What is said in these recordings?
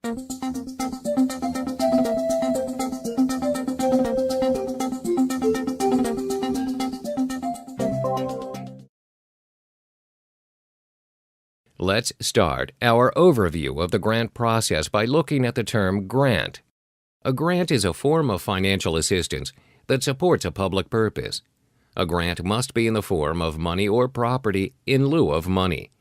Let's start our overview of the grant process by looking at the term grant. A grant is a form of financial assistance that supports a public purpose. A grant must be in the form of money or property in lieu of money.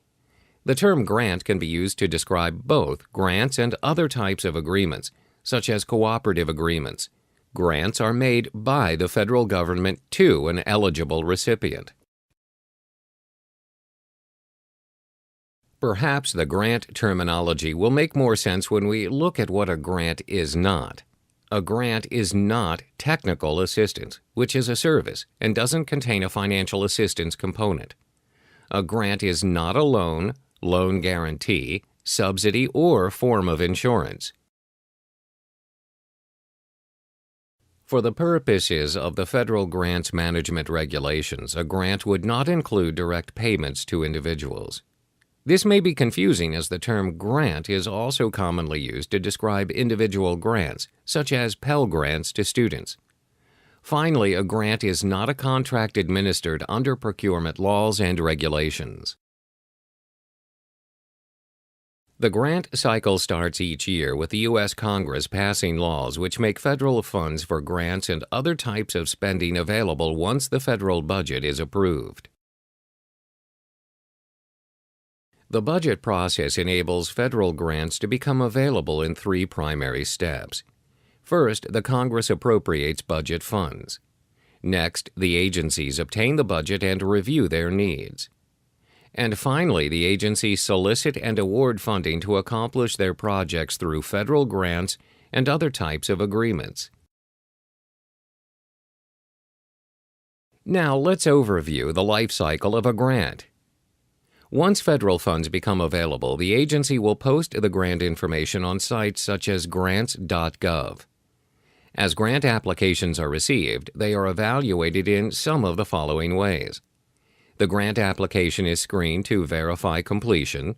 The term grant can be used to describe both grants and other types of agreements, such as cooperative agreements. Grants are made by the federal government to an eligible recipient. Perhaps the grant terminology will make more sense when we look at what a grant is not. A grant is not technical assistance, which is a service and doesn't contain a financial assistance component. A grant is not a loan, loan guarantee, subsidy, or form of insurance. For the purposes of the Federal Grants Management Regulations, a grant would not include direct payments to individuals. This may be confusing as the term grant is also commonly used to describe individual grants, such as Pell Grants to students. Finally, a grant is not a contract administered under procurement laws and regulations. The grant cycle starts each year with the U.S. Congress passing laws which make federal funds for grants and other types of spending available once the federal budget is approved. The budget process enables federal grants to become available in three primary steps. First, the Congress appropriates budget funds. Next, the agencies obtain the budget and review their needs. And finally, the agencies solicit and award funding to accomplish their projects through federal grants and other types of agreements. Now let's overview the life cycle of a grant. Once federal funds become available, the agency will post the grant information on sites such as grants.gov. As grant applications are received, they are evaluated in some of the following ways. The grant application is screened to verify completion.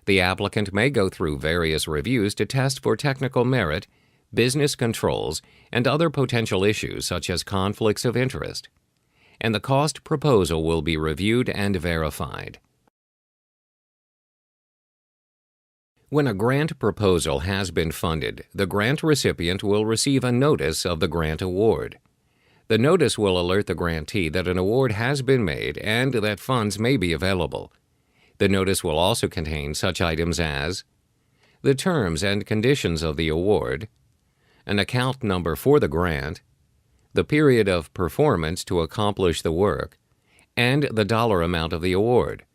The applicant may go through various reviews to test for technical merit, business controls, and other potential issues such as conflicts of interest. And the cost proposal will be reviewed and verified. When a grant proposal has been funded, the grant recipient will receive a notice of the grant award. The notice will alert the grantee that an award has been made and that funds may be available. The notice will also contain such items as the terms and conditions of the award, an account number for the grant, the period of performance to accomplish the work, and the dollar amount of the award.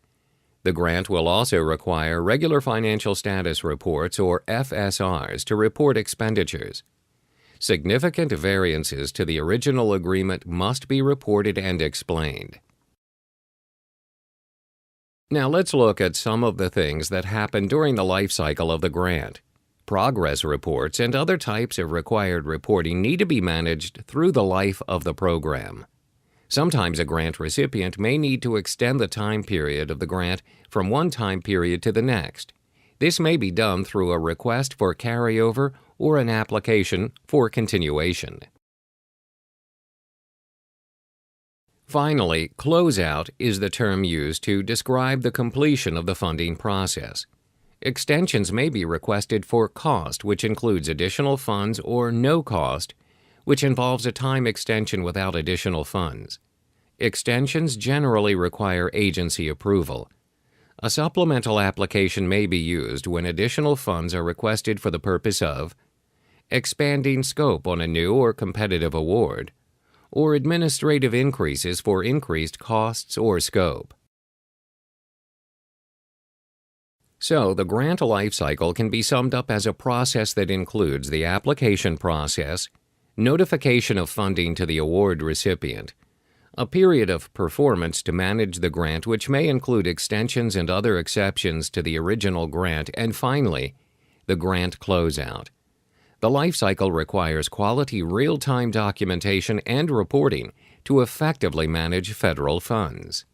The grant will also require regular financial status reports or FSRs to report expenditures. Significant variances to the original agreement must be reported and explained. Now let's look at some of the things that happen during the life cycle of the grant. Progress reports and other types of required reporting need to be managed through the life of the program. Sometimes a grant recipient may need to extend the time period of the grant from one time period to the next. This may be done through a request for carryover or an application for continuation. Finally, closeout is the term used to describe the completion of the funding process. Extensions may be requested for cost, which includes additional funds, or no cost, which involves a time extension without additional funds. Extensions generally require agency approval. A supplemental application may be used when additional funds are requested for the purpose of expanding scope on a new or competitive award, or administrative increases for increased costs or scope. So, the grant life cycle can be summed up as a process that includes the application process, notification of funding to the award recipient, a period of performance to manage the grant which may include extensions and other exceptions to the original grant, and finally, the grant closeout. The life cycle requires quality real-time documentation and reporting to effectively manage federal funds.